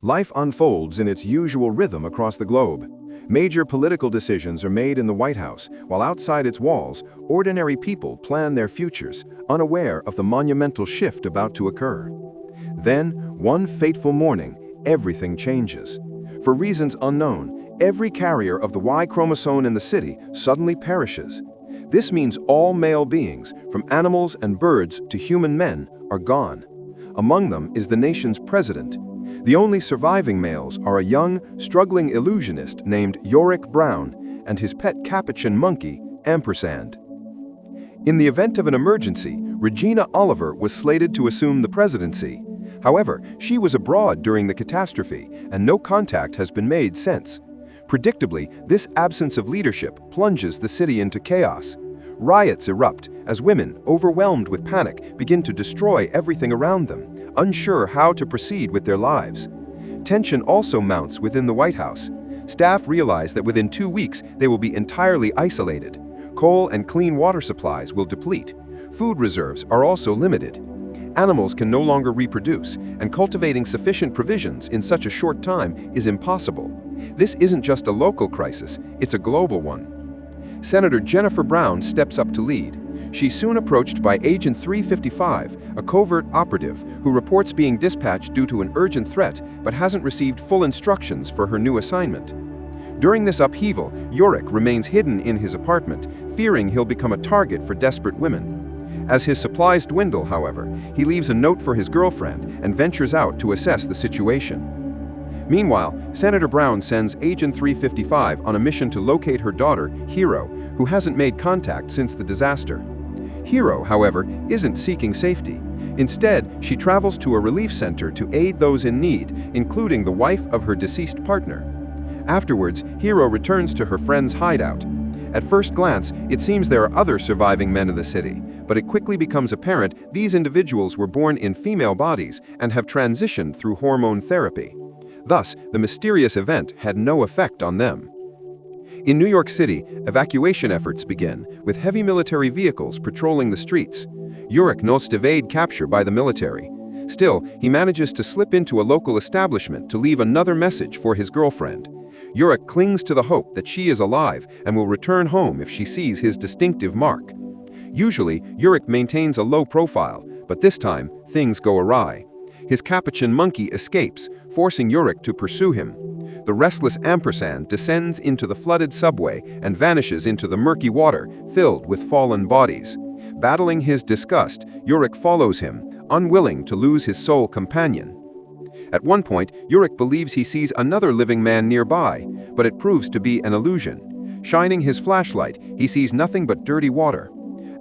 Life unfolds in its usual rhythm across the globe. Major political decisions are made in the White House, while outside its walls, ordinary people plan their futures, unaware of the monumental shift about to occur. Then, one fateful morning, everything changes. For reasons unknown, every carrier of the Y chromosome in the city suddenly perishes. This means all male beings, from animals and birds to human men, are gone. Among them is the nation's president. The only surviving males are a young, struggling illusionist named Yorick Brown and his pet capuchin monkey, Ampersand. In the event of an emergency, Regina Oliver was slated to assume the presidency. However, she was abroad during the catastrophe, and no contact has been made since. Predictably, this absence of leadership plunges the city into chaos. Riots erupt as women, overwhelmed with panic, begin to destroy everything around them, unsure how to proceed with their lives. Tension also mounts within the White House. Staff realize that within 2 weeks they will be entirely isolated. Coal and clean water supplies will deplete. Food reserves are also limited. Animals can no longer reproduce, and cultivating sufficient provisions in such a short time is impossible. This isn't just a local crisis, it's a global one. Senator Jennifer Brown steps up to lead. She's soon approached by Agent 355, a covert operative who reports being dispatched due to an urgent threat but hasn't received full instructions for her new assignment. During this upheaval, Yorick remains hidden in his apartment, fearing he'll become a target for desperate women. As his supplies dwindle, however, he leaves a note for his girlfriend and ventures out to assess the situation. Meanwhile, Senator Brown sends Agent 355 on a mission to locate her daughter, Hero, who hasn't made contact since the disaster. Hero, however, isn't seeking safety. Instead, she travels to a relief center to aid those in need, including the wife of her deceased partner. Afterwards, Hero returns to her friend's hideout. At first glance, it seems there are other surviving men in the city, but it quickly becomes apparent these individuals were born in female bodies and have transitioned through hormone therapy. Thus, the mysterious event had no effect on them. In New York City, evacuation efforts begin, with heavy military vehicles patrolling the streets. Yorick knows to evade capture by the military. Still, he manages to slip into a local establishment to leave another message for his girlfriend. Yorick clings to the hope that she is alive and will return home if she sees his distinctive mark. Usually, Yorick maintains a low profile, but this time, things go awry. His capuchin monkey escapes, forcing Yorick to pursue him. The restless Ampersand descends into the flooded subway and vanishes into the murky water filled with fallen bodies. Battling his disgust, Yorick follows him, unwilling to lose his sole companion. At one point, Yorick believes he sees another living man nearby, but it proves to be an illusion. Shining his flashlight, he sees nothing but dirty water.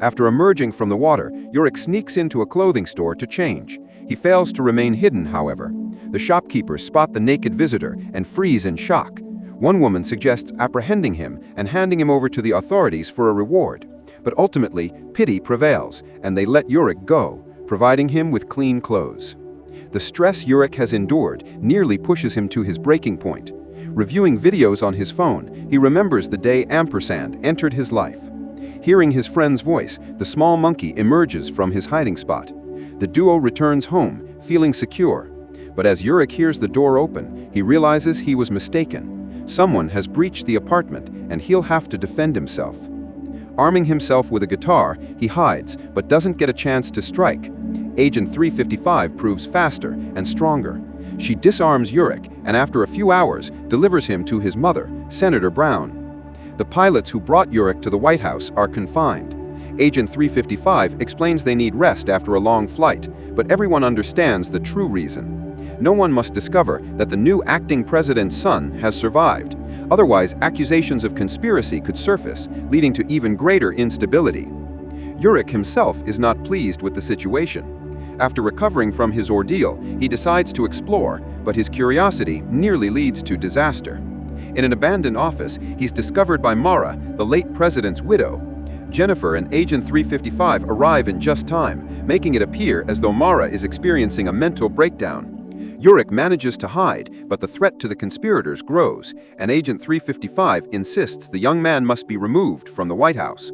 After emerging from the water, Yorick sneaks into a clothing store to change. He fails to remain hidden, however. The shopkeepers spot the naked visitor and freeze in shock. One woman suggests apprehending him and handing him over to the authorities for a reward. But ultimately, pity prevails, and they let Yorick go, providing him with clean clothes. The stress Yorick has endured nearly pushes him to his breaking point. Reviewing videos on his phone, he remembers the day Ampersand entered his life. Hearing his friend's voice, the small monkey emerges from his hiding spot. The duo returns home, feeling secure. But as Yorick hears the door open, he realizes he was mistaken. Someone has breached the apartment, and he'll have to defend himself. Arming himself with a guitar, he hides, but doesn't get a chance to strike. Agent 355 proves faster and stronger. She disarms Yorick, and after a few hours, delivers him to his mother, Senator Brown. The pilots who brought Yorick to the White House are confined. Agent 355 explains they need rest after a long flight, but everyone understands the true reason. No one must discover that the new acting president's son has survived. Otherwise, accusations of conspiracy could surface, leading to even greater instability. Yorick himself is not pleased with the situation. After recovering from his ordeal, he decides to explore, but his curiosity nearly leads to disaster. In an abandoned office, he's discovered by Mara, the late president's widow. Jennifer and Agent 355 arrive in just time, making it appear as though Mara is experiencing a mental breakdown. Yorick manages to hide, but the threat to the conspirators grows, and Agent 355 insists the young man must be removed from the White House.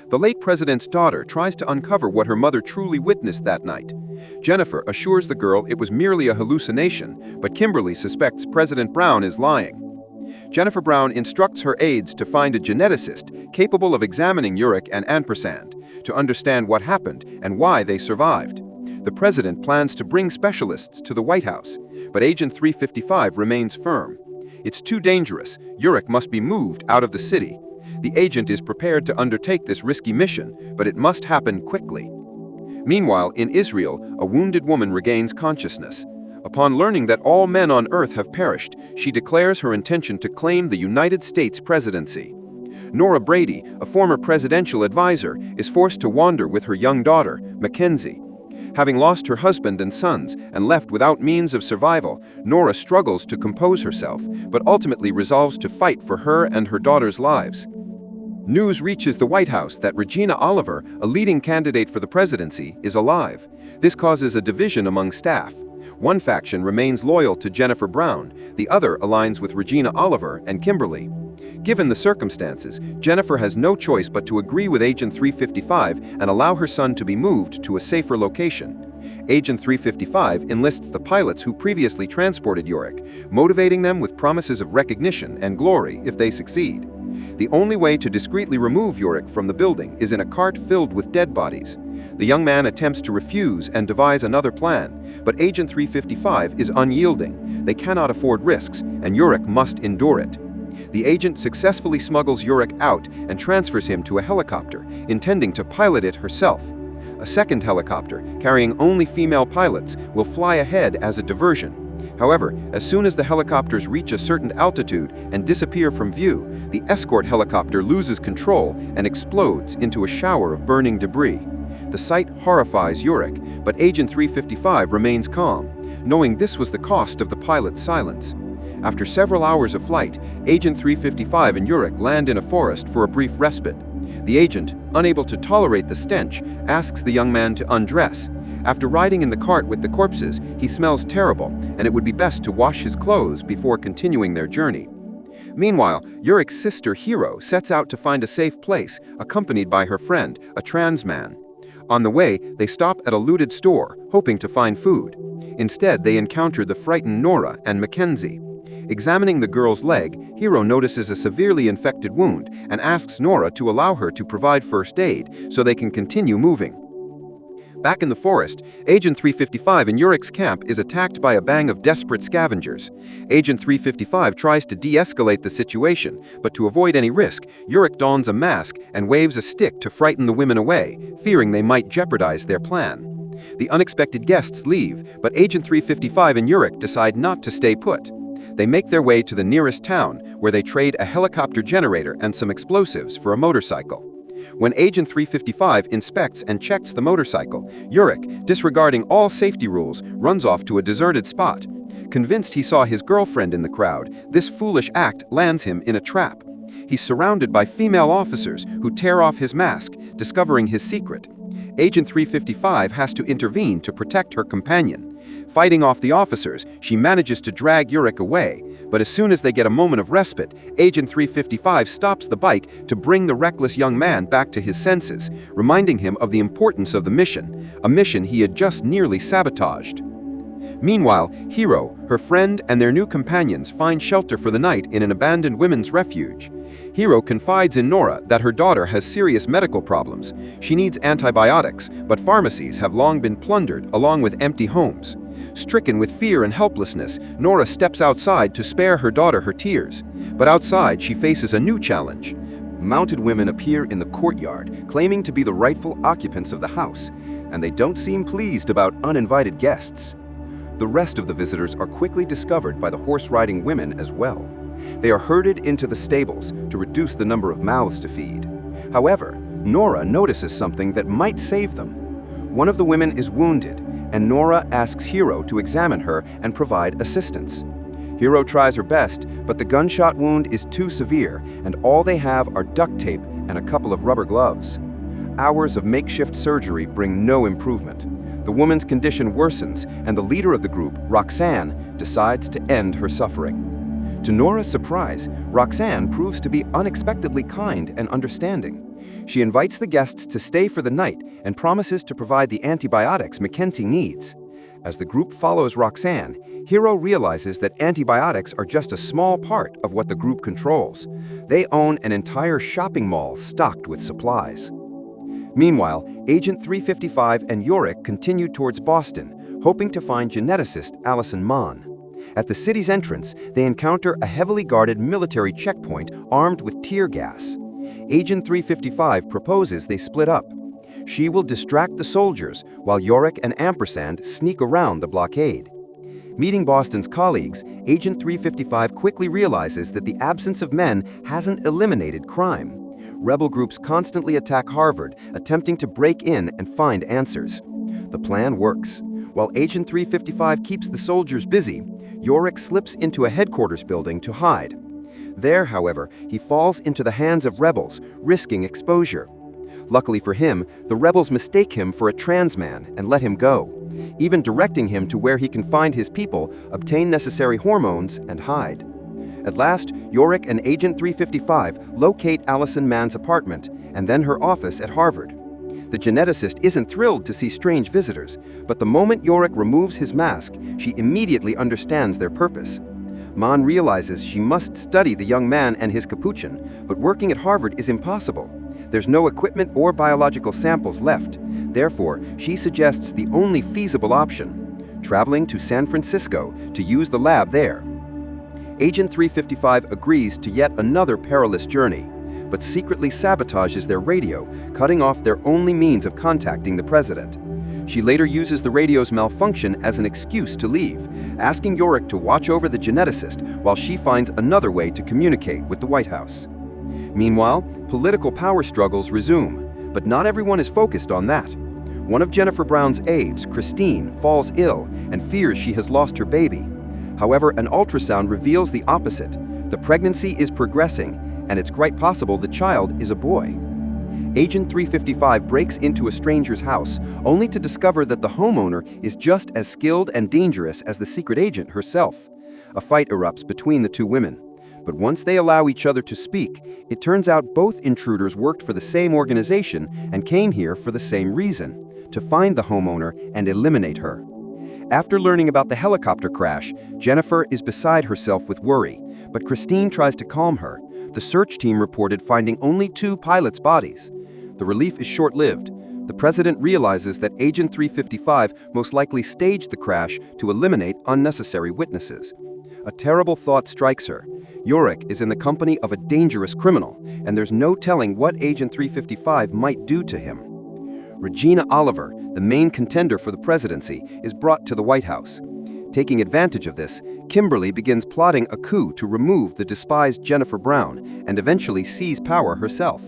The late president's daughter tries to uncover what her mother truly witnessed that night. Jennifer assures the girl it was merely a hallucination, but Kimberly suspects President Brown is lying. Jennifer Brown instructs her aides to find a geneticist capable of examining Uric and Ampersand to understand what happened and why they survived. The president plans to bring specialists to the White House, but Agent 355 remains firm. It's too dangerous. Uric must be moved out of the city. The agent is prepared to undertake this risky mission, but it must happen quickly. Meanwhile, in Israel, a wounded woman regains consciousness. Upon learning that all men on Earth have perished, she declares her intention to claim the United States presidency. Nora Brady, a former presidential advisor, is forced to wander with her young daughter, Mackenzie. Having lost her husband and sons and left without means of survival, Nora struggles to compose herself, but ultimately resolves to fight for her and her daughter's lives. News reaches the White House that Regina Oliver, a leading candidate for the presidency, is alive. This causes a division among staff. One faction remains loyal to Jennifer Brown, the other aligns with Regina Oliver and Kimberly. Given the circumstances, Jennifer has no choice but to agree with Agent 355 and allow her son to be moved to a safer location. Agent 355 enlists the pilots who previously transported Uric, motivating them with promises of recognition and glory if they succeed. The only way to discreetly remove Uric from the building is in a cart filled with dead bodies. The young man attempts to refuse and devise another plan, but Agent 355 is unyielding. They cannot afford risks, and Uric must endure it. The agent successfully smuggles Uric out and transfers him to a helicopter, intending to pilot it herself. A second helicopter, carrying only female pilots, will fly ahead as a diversion. However, as soon as the helicopters reach a certain altitude and disappear from view, the escort helicopter loses control and explodes into a shower of burning debris. The sight horrifies Uric, but Agent 355 remains calm, knowing this was the cost of the pilot's silence. After several hours of flight, Agent 355 and Uric land in a forest for a brief respite. The agent, unable to tolerate the stench, asks the young man to undress. After riding in the cart with the corpses, he smells terrible, and it would be best to wash his clothes before continuing their journey. Meanwhile, Uric's sister Hero sets out to find a safe place, accompanied by her friend, a trans man. On the way, they stop at a looted store, hoping to find food. Instead, they encounter the frightened Nora and Mackenzie. Examining the girl's leg, Hero notices a severely infected wound and asks Nora to allow her to provide first aid so they can continue moving. Back in the forest, Agent 355 in Uric's camp is attacked by a band of desperate scavengers. Agent 355 tries to de-escalate the situation, but to avoid any risk, Uric dons a mask and waves a stick to frighten the women away, fearing they might jeopardize their plan. The unexpected guests leave, but Agent 355 and Uric decide not to stay put. They make their way to the nearest town, where they trade a helicopter generator and some explosives for a motorcycle. When Agent 355 inspects and checks the motorcycle, Uric, disregarding all safety rules, runs off to a deserted spot. Convinced he saw his girlfriend in the crowd, this foolish act lands him in a trap. He's surrounded by female officers who tear off his mask, discovering his secret. Agent 355 has to intervene to protect her companion. Fighting off the officers, she manages to drag Uric away, but as soon as they get a moment of respite, Agent 355 stops the bike to bring the reckless young man back to his senses, reminding him of the importance of the mission, a mission he had just nearly sabotaged. Meanwhile, Hero, her friend, and their new companions find shelter for the night in an abandoned women's refuge. Hero confides in Nora that her daughter has serious medical problems. She needs antibiotics, but pharmacies have long been plundered along with empty homes. Stricken with fear and helplessness, Nora steps outside to spare her daughter her tears. But outside, she faces a new challenge. Mounted women appear in the courtyard, claiming to be the rightful occupants of the house, and they don't seem pleased about uninvited guests. The rest of the visitors are quickly discovered by the horse-riding women as well. They are herded into the stables to reduce the number of mouths to feed. However, Nora notices something that might save them. One of the women is wounded, and Nora asks Hero to examine her and provide assistance. Hero tries her best, but the gunshot wound is too severe, and all they have are duct tape and a couple of rubber gloves. Hours of makeshift surgery bring no improvement. The woman's condition worsens, and the leader of the group, Roxanne, decides to end her suffering. To Nora's surprise, Roxanne proves to be unexpectedly kind and understanding. She invites the guests to stay for the night and promises to provide the antibiotics Mackenzie needs. As the group follows Roxanne, Hero realizes that antibiotics are just a small part of what the group controls. They own an entire shopping mall stocked with supplies. Meanwhile, Agent 355 and Yorick continue towards Boston, hoping to find geneticist Allison Mann. At the city's entrance, they encounter a heavily guarded military checkpoint armed with tear gas. Agent 355 proposes they split up. She will distract the soldiers while Yorick and Ampersand sneak around the blockade. Meeting Boston's colleagues, Agent 355 quickly realizes that the absence of men hasn't eliminated crime. Rebel groups constantly attack Harvard, attempting to break in and find answers. The plan works. While Agent 355 keeps the soldiers busy, Yorick slips into a headquarters building to hide. There, however, he falls into the hands of rebels, risking exposure. Luckily for him, the rebels mistake him for a trans man and let him go, even directing him to where he can find his people, obtain necessary hormones, and hide. At last, Yorick and Agent 355 locate Allison Mann's apartment and then her office at Harvard. The geneticist isn't thrilled to see strange visitors, but the moment Yorick removes his mask, she immediately understands their purpose. Mann realizes she must study the young man and his capuchin, but working at Harvard is impossible. There's no equipment or biological samples left. Therefore, she suggests the only feasible option: traveling to San Francisco to use the lab there. Agent 355 agrees to yet another perilous journey, but secretly sabotages their radio, cutting off their only means of contacting the president. She later uses the radio's malfunction as an excuse to leave, asking Yorick to watch over the geneticist while she finds another way to communicate with the White House. Meanwhile, political power struggles resume, but not everyone is focused on that. One of Jennifer Brown's aides, Christine, falls ill and fears she has lost her baby. However, an ultrasound reveals the opposite. The pregnancy is progressing, and it's quite possible the child is a boy. Agent 355 breaks into a stranger's house, only to discover that the homeowner is just as skilled and dangerous as the secret agent herself. A fight erupts between the two women. But once they allow each other to speak, it turns out both intruders worked for the same organization and came here for the same reason: to find the homeowner and eliminate her. After learning about the helicopter crash, Jennifer is beside herself with worry, but Christine tries to calm her. The search team reported finding only 2 pilots' bodies. The relief is short-lived. The president realizes that Agent 355 most likely staged the crash to eliminate unnecessary witnesses. A terrible thought strikes her. Yorick is in the company of a dangerous criminal, and there's no telling what Agent 355 might do to him. Regina Oliver, the main contender for the presidency, is brought to the White House. Taking advantage of this, Kimberly begins plotting a coup to remove the despised Jennifer Brown and eventually seize power herself.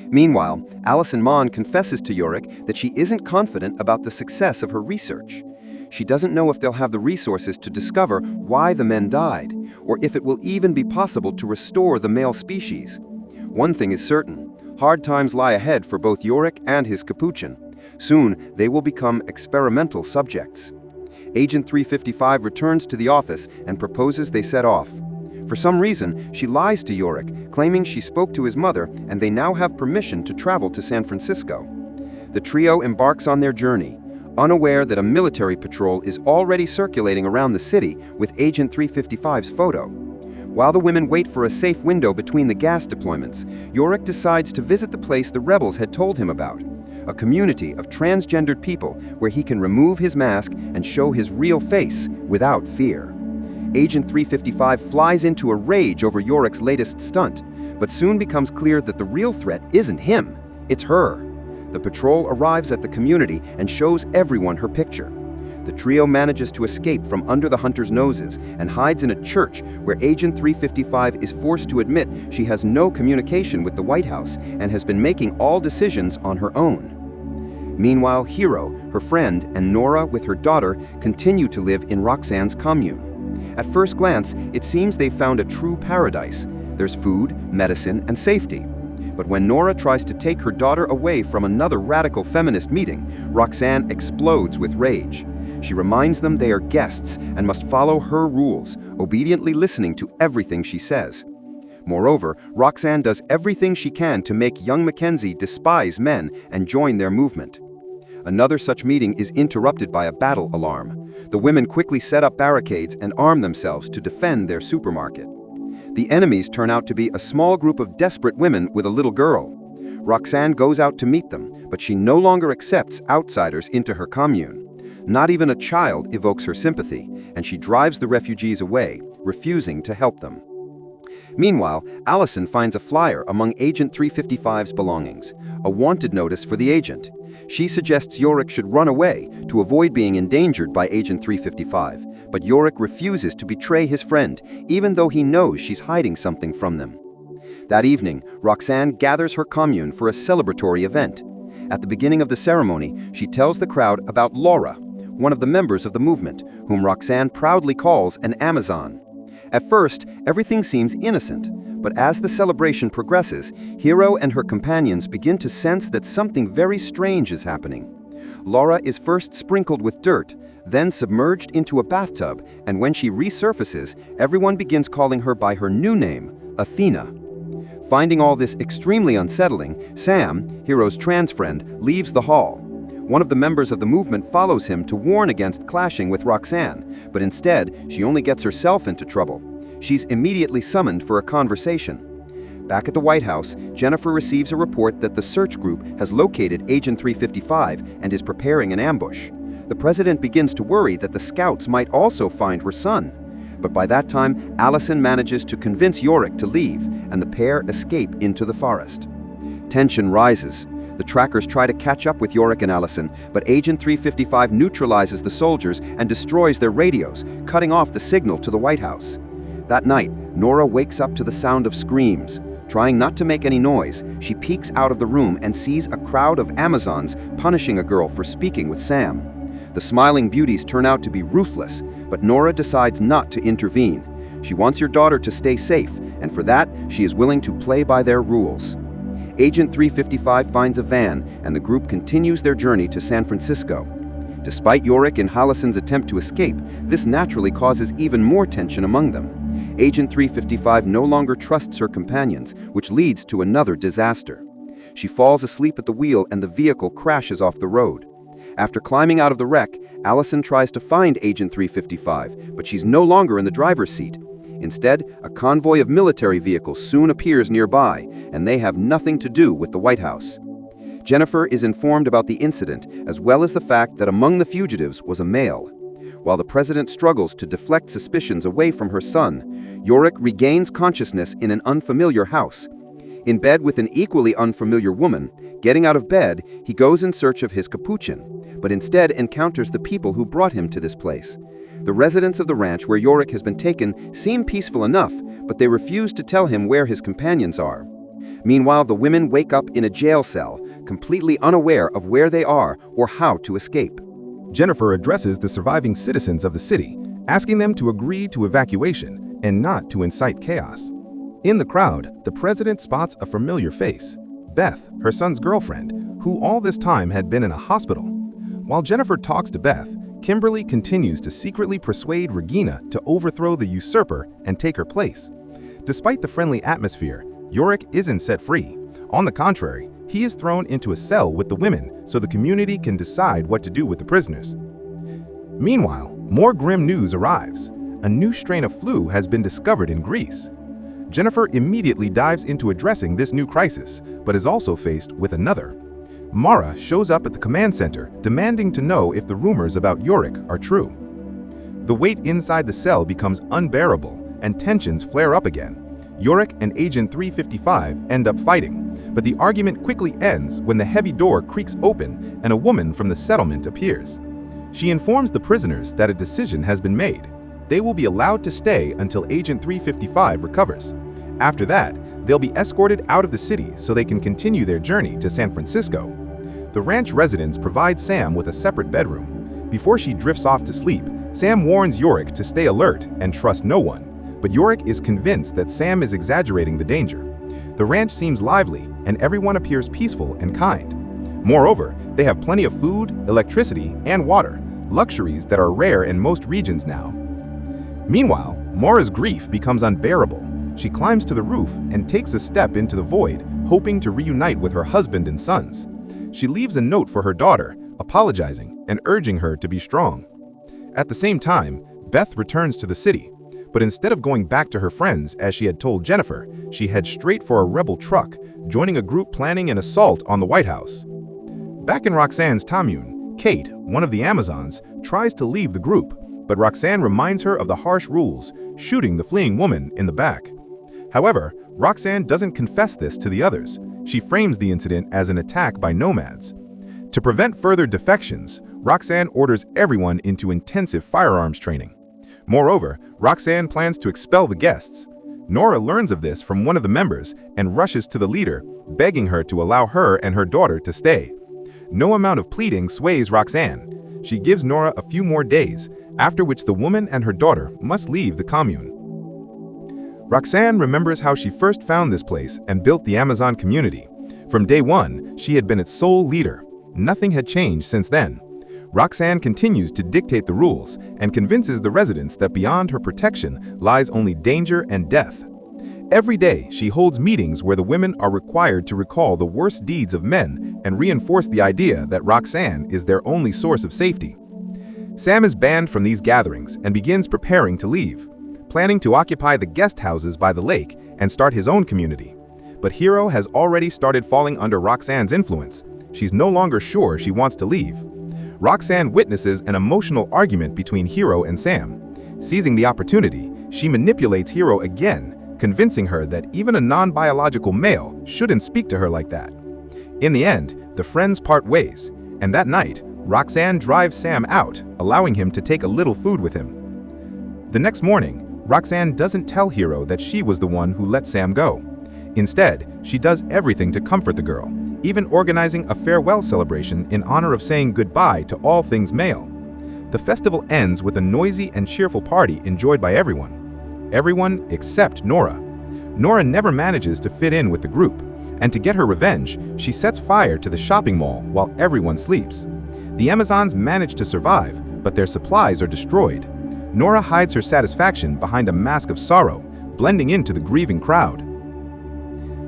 Meanwhile, Allison Mann confesses to Yorick that she isn't confident about the success of her research. She doesn't know if they'll have the resources to discover why the men died, or if it will even be possible to restore the male species. One thing is certain: hard times lie ahead for both Yorick and his capuchin. Soon, they will become experimental subjects. Agent 355 returns to the office and proposes they set off. For some reason, she lies to Yorick, claiming she spoke to his mother and they now have permission to travel to San Francisco. The trio embarks on their journey, unaware that a military patrol is already circulating around the city with Agent 355's photo. While the women wait for a safe window between the gas deployments, Yorick decides to visit the place the rebels had told him about, a community of transgendered people where he can remove his mask and show his real face without fear. Agent 355 flies into a rage over Yorick's latest stunt, but soon becomes clear that the real threat isn't him, it's her. The patrol arrives at the community and shows everyone her picture. The trio manages to escape from under the hunters' noses and hides in a church where Agent 355 is forced to admit she has no communication with the White House and has been making all decisions on her own. Meanwhile, Hero, her friend, and Nora with her daughter continue to live in Roxanne's commune. At first glance, it seems they've found a true paradise. There's food, medicine, and safety. But when Nora tries to take her daughter away from another radical feminist meeting, Roxanne explodes with rage. She reminds them they are guests and must follow her rules, obediently listening to everything she says. Moreover, Roxanne does everything she can to make young Mackenzie despise men and join their movement. Another such meeting is interrupted by a battle alarm. The women quickly set up barricades and arm themselves to defend their supermarket. The enemies turn out to be a small group of desperate women with a little girl. Roxanne goes out to meet them, but she no longer accepts outsiders into her commune. Not even a child evokes her sympathy, and she drives the refugees away, refusing to help them. Meanwhile, Allison finds a flyer among Agent 355's belongings, a wanted notice for the agent. She suggests Yorick should run away to avoid being endangered by Agent 355, but Yorick refuses to betray his friend, even though he knows she's hiding something from them. That evening, Roxanne gathers her commune for a celebratory event. At the beginning of the ceremony, she tells the crowd about Laura, one of the members of the movement, whom Roxanne proudly calls an Amazon. At first, everything seems innocent, but as the celebration progresses, Hero and her companions begin to sense that something very strange is happening. Laura is first sprinkled with dirt, then submerged into a bathtub, and when she resurfaces, everyone begins calling her by her new name, Athena. Finding all this extremely unsettling, Sam, Hero's trans friend, leaves the hall. One of the members of the movement follows him to warn against clashing with Roxanne, but instead, she only gets herself into trouble. She's immediately summoned for a conversation. Back at the White House, Jennifer receives a report that the search group has located Agent 355 and is preparing an ambush. The president begins to worry that the scouts might also find her son. But by that time, Allison manages to convince Yorick to leave, and the pair escape into the forest. Tension rises. The trackers try to catch up with Yorick and Allison, but Agent 355 neutralizes the soldiers and destroys their radios, cutting off the signal to the White House. That night, Nora wakes up to the sound of screams. Trying not to make any noise, she peeks out of the room and sees a crowd of Amazons punishing a girl for speaking with Sam. The smiling beauties turn out to be ruthless, but Nora decides not to intervene. She wants your daughter to stay safe, and for that, she is willing to play by their rules. Agent 355 finds a van, and the group continues their journey to San Francisco. Despite Yorick and Allison's attempt to escape, this naturally causes even more tension among them. Agent 355 no longer trusts her companions, which leads to another disaster. She falls asleep at the wheel and the vehicle crashes off the road. After climbing out of the wreck, Allison tries to find Agent 355, but she's no longer in the driver's seat. Instead, a convoy of military vehicles soon appears nearby, and they have nothing to do with the White House. Jennifer is informed about the incident, as well as the fact that among the fugitives was a male. While the president struggles to deflect suspicions away from her son, Yorick regains consciousness in an unfamiliar house. In bed with an equally unfamiliar woman, getting out of bed, he goes in search of his capuchin, but instead encounters the people who brought him to this place. The residents of the ranch where Yorick has been taken seem peaceful enough, but they refuse to tell him where his companions are. Meanwhile, the women wake up in a jail cell, completely unaware of where they are or how to escape. Jennifer addresses the surviving citizens of the city, asking them to agree to evacuation and not to incite chaos. In the crowd, the president spots a familiar face, Beth, her son's girlfriend, who all this time had been in a hospital. While Jennifer talks to Beth, Kimberly continues to secretly persuade Regina to overthrow the usurper and take her place. Despite the friendly atmosphere, Yorick isn't set free. On the contrary, he is thrown into a cell with the women so the community can decide what to do with the prisoners. Meanwhile, more grim news arrives. A new strain of flu has been discovered in Greece. Jennifer immediately dives into addressing this new crisis, but is also faced with another. Mara shows up at the command center, demanding to know if the rumors about Yorick are true. The wait inside the cell becomes unbearable, and tensions flare up again. Yorick and Agent 355 end up fighting, but the argument quickly ends when the heavy door creaks open and a woman from the settlement appears. She informs the prisoners that a decision has been made. They will be allowed to stay until Agent 355 recovers. After that, they'll be escorted out of the city so they can continue their journey to San Francisco. The ranch residents provide Sam with a separate bedroom. Before she drifts off to sleep, Sam warns Yorick to stay alert and trust no one, but Yorick is convinced that Sam is exaggerating the danger. The ranch seems lively, and everyone appears peaceful and kind. Moreover, they have plenty of food, electricity, and water, luxuries that are rare in most regions now. Meanwhile, Mora's grief becomes unbearable. She climbs to the roof and takes a step into the void, hoping to reunite with her husband and sons. She leaves a note for her daughter, apologizing and urging her to be strong. At the same time, Beth returns to the city, but instead of going back to her friends as she had told Jennifer, she heads straight for a rebel truck, joining a group planning an assault on the White House. Back in Roxanne's commune, Kate, one of the Amazons, tries to leave the group, but Roxanne reminds her of the harsh rules, shooting the fleeing woman in the back. However, Roxanne doesn't confess this to the others. She frames the incident as an attack by nomads. To prevent further defections, Roxanne orders everyone into intensive firearms training. Moreover, Roxanne plans to expel the guests. Nora learns of this from one of the members and rushes to the leader, begging her to allow her and her daughter to stay. No amount of pleading sways Roxanne. She gives Nora a few more days, after which the woman and her daughter must leave the commune. Roxanne remembers how she first found this place and built the Amazon community. From day one, she had been its sole leader. Nothing had changed since then. Roxanne continues to dictate the rules and convinces the residents that beyond her protection lies only danger and death. Every day, she holds meetings where the women are required to recall the worst deeds of men and reinforce the idea that Roxanne is their only source of safety. Sam is banned from these gatherings and begins preparing to leave, planning to occupy the guest houses by the lake and start his own community. But Hero has already started falling under Roxanne's influence. She's no longer sure she wants to leave. Roxanne witnesses an emotional argument between Hero and Sam. Seizing the opportunity, she manipulates Hero again, convincing her that even a non-biological male shouldn't speak to her like that. In the end, the friends part ways, and that night, Roxanne drives Sam out, allowing him to take a little food with him. The next morning, Roxanne doesn't tell Hero that she was the one who let Sam go. Instead, she does everything to comfort the girl, even organizing a farewell celebration in honor of saying goodbye to all things male. The festival ends with a noisy and cheerful party enjoyed by everyone. Everyone except Nora. Nora never manages to fit in with the group, and to get her revenge, she sets fire to the shopping mall while everyone sleeps. The Amazons manage to survive, but their supplies are destroyed. Nora hides her satisfaction behind a mask of sorrow, blending into the grieving crowd.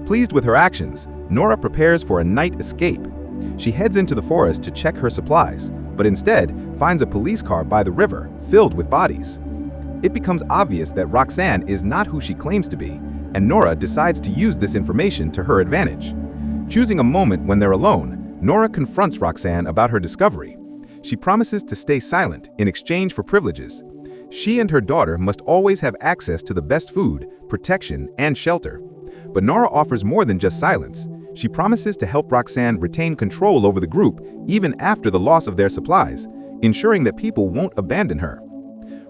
Pleased with her actions, Nora prepares for a night escape. She heads into the forest to check her supplies, but instead finds a police car by the river filled with bodies. It becomes obvious that Roxanne is not who she claims to be, and Nora decides to use this information to her advantage. Choosing a moment when they're alone, Nora confronts Roxanne about her discovery. She promises to stay silent in exchange for privileges. She and her daughter must always have access to the best food, protection, and shelter. But Nora offers more than just silence. She promises to help Roxanne retain control over the group even after the loss of their supplies, ensuring that people won't abandon her.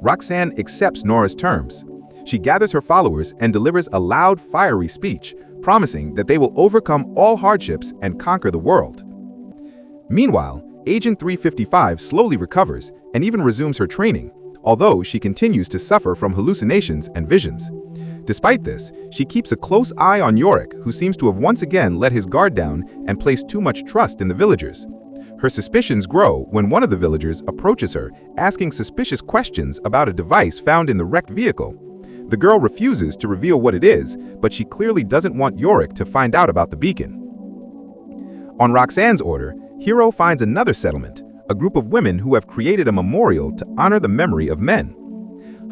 Roxanne accepts Nora's terms. She gathers her followers and delivers a loud, fiery speech, promising that they will overcome all hardships and conquer the world. Meanwhile, Agent 355 slowly recovers and even resumes her training, although she continues to suffer from hallucinations and visions. Despite this, she keeps a close eye on Yorick, who seems to have once again let his guard down and placed too much trust in the villagers. Her suspicions grow when one of the villagers approaches her, asking suspicious questions about a device found in the wrecked vehicle. The girl refuses to reveal what it is, but she clearly doesn't want Yorick to find out about the beacon. On Roxanne's order, Hero finds another settlement, a group of women who have created a memorial to honor the memory of men.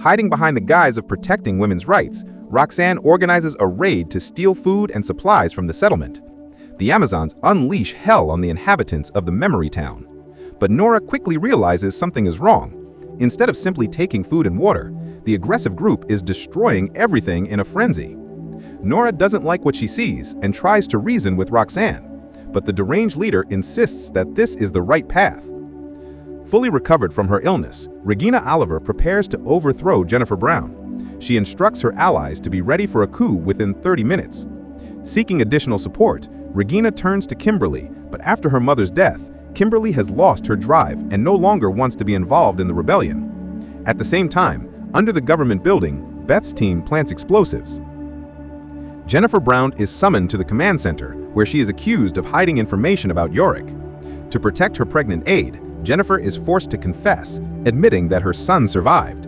Hiding behind the guise of protecting women's rights, Roxanne organizes a raid to steal food and supplies from the settlement. The Amazons unleash hell on the inhabitants of the memory town. But Nora quickly realizes something is wrong. Instead of simply taking food and water, the aggressive group is destroying everything in a frenzy. Nora doesn't like what she sees and tries to reason with Roxanne, but the deranged leader insists that this is the right path. Fully recovered from her illness, Regina Oliver prepares to overthrow Jennifer Brown. She instructs her allies to be ready for a coup within 30 minutes. Seeking additional support, Regina turns to Kimberly, but after her mother's death, Kimberly has lost her drive and no longer wants to be involved in the rebellion. At the same time, under the government building, Beth's team plants explosives. Jennifer Brown is summoned to the command center, where she is accused of hiding information about Yorick. To protect her pregnant aide, Jennifer is forced to confess, admitting that her son survived.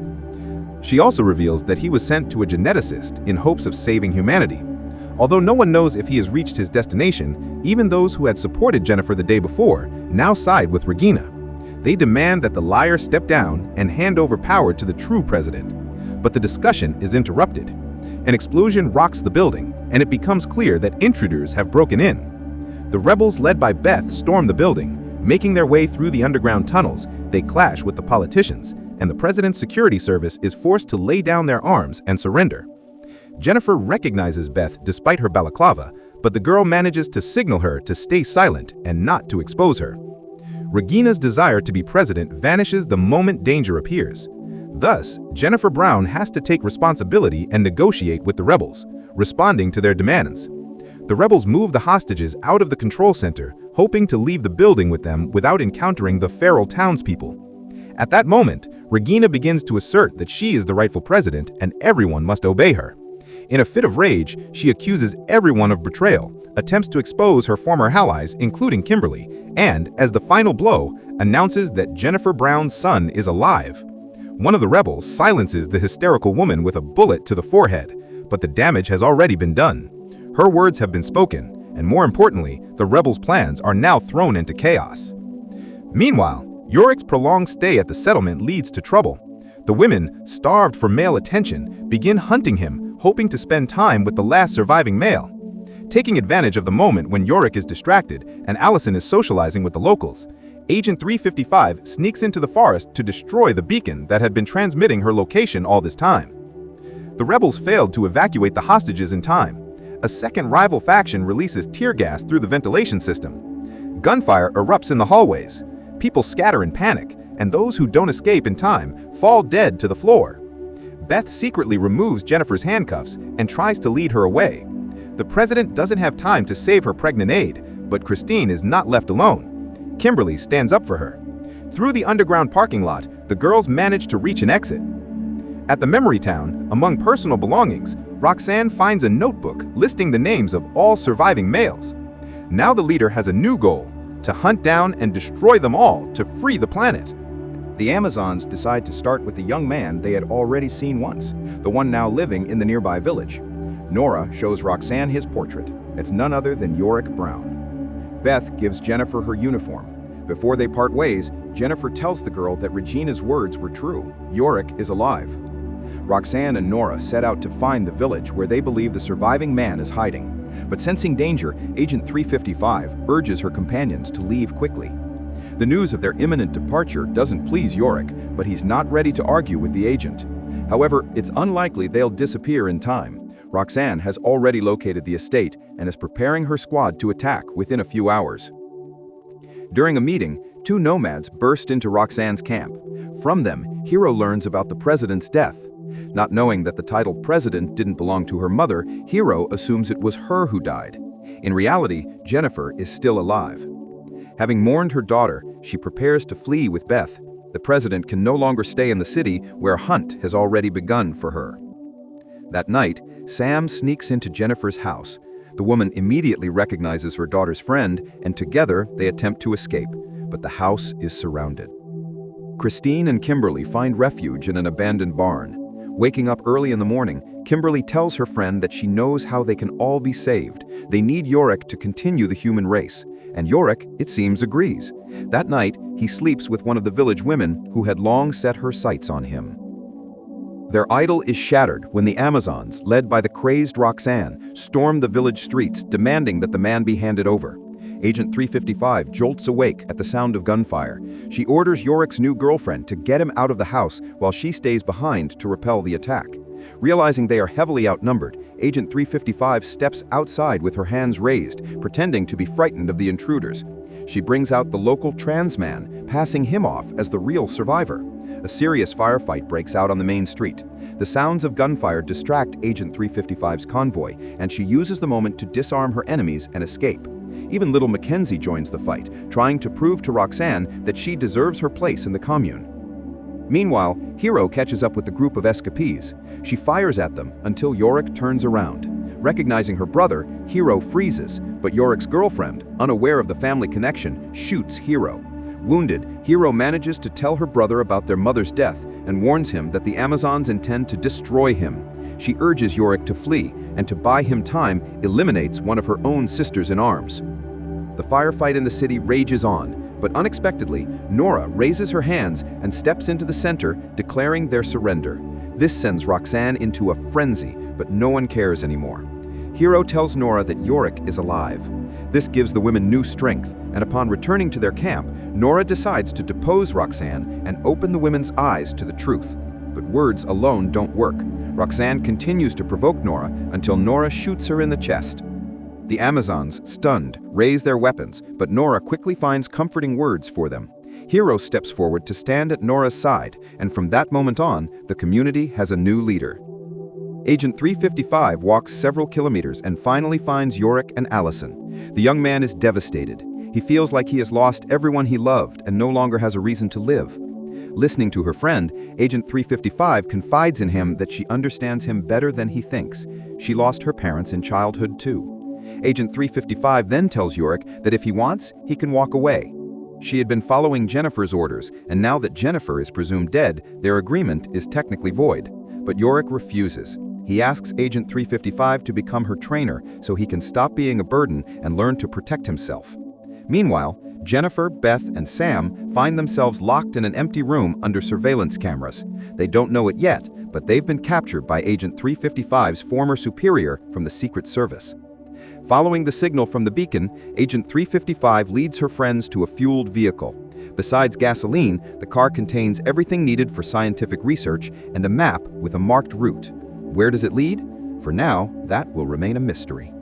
She also reveals that he was sent to a geneticist in hopes of saving humanity. Although no one knows if he has reached his destination, even those who had supported Jennifer the day before now side with Regina. They demand that the liar step down and hand over power to the true president. But the discussion is interrupted. An explosion rocks the building, and it becomes clear that intruders have broken in. The rebels led by Beth storm the building. Making their way through the underground tunnels, they clash with the politicians, and the president's security service is forced to lay down their arms and surrender. Jennifer recognizes Beth despite her balaclava, but the girl manages to signal her to stay silent and not to expose her. Regina's desire to be president vanishes the moment danger appears. Thus, Jennifer Brown has to take responsibility and negotiate with the rebels, responding to their demands. The rebels move the hostages out of the control center, hoping to leave the building with them without encountering the feral townspeople. At that moment, Regina begins to assert that she is the rightful president and everyone must obey her. In a fit of rage, she accuses everyone of betrayal, attempts to expose her former allies, including Kimberly, and, as the final blow, announces that Jennifer Brown's son is alive. One of the rebels silences the hysterical woman with a bullet to the forehead, but the damage has already been done. Her words have been spoken, and more importantly, the rebels' plans are now thrown into chaos. Meanwhile, Yorick's prolonged stay at the settlement leads to trouble. The women, starved for male attention, begin hunting him, hoping to spend time with the last surviving male. Taking advantage of the moment when Yorick is distracted and Allison is socializing with the locals, Agent 355 sneaks into the forest to destroy the beacon that had been transmitting her location all this time. The rebels failed to evacuate the hostages in time. A second rival faction releases tear gas through the ventilation system. Gunfire erupts in the hallways. People scatter in panic, and those who don't escape in time fall dead to the floor. Beth secretly removes Jennifer's handcuffs and tries to lead her away. The president doesn't have time to save her pregnant aide, but Christine is not left alone. Kimberly stands up for her. Through the underground parking lot, the girls manage to reach an exit. At the memory town, among personal belongings, Roxanne finds a notebook listing the names of all surviving males. Now the leader has a new goal: to hunt down and destroy them all to free the planet. The Amazons decide to start with the young man they had already seen once, the one now living in the nearby village. Nora shows Roxanne his portrait. It's none other than Yorick Brown. Beth gives Jennifer her uniform. Before they part ways, Jennifer tells the girl that Regina's words were true. Yorick is alive. Roxanne and Nora set out to find the village where they believe the surviving man is hiding. But sensing danger, Agent 355 urges her companions to leave quickly. The news of their imminent departure doesn't please Yorick, but he's not ready to argue with the agent. However, it's unlikely they'll disappear in time. Roxanne has already located the estate and is preparing her squad to attack within a few hours. During a meeting, two nomads burst into Roxanne's camp. From them, Hero learns about the president's death. Not knowing that the title president didn't belong to her mother, Hero assumes it was her who died. In reality, Jennifer is still alive. Having mourned her daughter, she prepares to flee with Beth. The president can no longer stay in the city where a hunt has already begun for her. That night, Sam sneaks into Jennifer's house. The woman immediately recognizes her daughter's friend, and together they attempt to escape, but the house is surrounded. Christine and Kimberly find refuge in an abandoned barn. Waking up early in the morning, Kimberly tells her friend that she knows how they can all be saved. They need Yorick to continue the human race, and Yorick, it seems, agrees. That night, he sleeps with one of the village women who had long set her sights on him. Their idol is shattered when the Amazons, led by the crazed Roxanne, storm the village streets, demanding that the man be handed over. Agent 355 jolts awake at the sound of gunfire. She orders Yorick's new girlfriend to get him out of the house while she stays behind to repel the attack. Realizing they are heavily outnumbered, Agent 355 steps outside with her hands raised, pretending to be frightened of the intruders. She brings out the local trans man, passing him off as the real survivor. A serious firefight breaks out on the main street. The sounds of gunfire distract Agent 355's convoy, and she uses the moment to disarm her enemies and escape. Even little Mackenzie joins the fight, trying to prove to Roxanne that she deserves her place in the commune. Meanwhile, Hero catches up with the group of escapees. She fires at them until Yorick turns around. Recognizing her brother, Hero freezes, but Yorick's girlfriend, unaware of the family connection, shoots Hero. Wounded, Hero manages to tell her brother about their mother's death and warns him that the Amazons intend to destroy him. She urges Yorick to flee, and to buy him time, eliminates one of her own sisters-in-arms. The firefight in the city rages on, but unexpectedly, Nora raises her hands and steps into the center, declaring their surrender. This sends Roxanne into a frenzy, but no one cares anymore. Hero tells Nora that Yorick is alive. This gives the women new strength, and upon returning to their camp, Nora decides to depose Roxanne and open the women's eyes to the truth. But words alone don't work. Roxanne continues to provoke Nora until Nora shoots her in the chest. The Amazons, stunned, raise their weapons, but Nora quickly finds comforting words for them. Hero steps forward to stand at Nora's side, and from that moment on, the community has a new leader. Agent 355 walks several kilometers and finally finds Yorick and Allison. The young man is devastated. He feels like he has lost everyone he loved and no longer has a reason to live. Listening to her friend, Agent 355 confides in him that she understands him better than he thinks. She lost her parents in childhood too. Agent 355 then tells Yorick that if he wants, he can walk away. She had been following Jennifer's orders, and now that Jennifer is presumed dead, their agreement is technically void. But Yorick refuses. He asks Agent 355 to become her trainer so he can stop being a burden and learn to protect himself. Meanwhile, Jennifer, Beth, and Sam find themselves locked in an empty room under surveillance cameras. They don't know it yet, but they've been captured by Agent 355's former superior from the Secret Service. Following the signal from the beacon, Agent 355 leads her friends to a fueled vehicle. Besides gasoline, the car contains everything needed for scientific research and a map with a marked route. Where does it lead? For now, that will remain a mystery.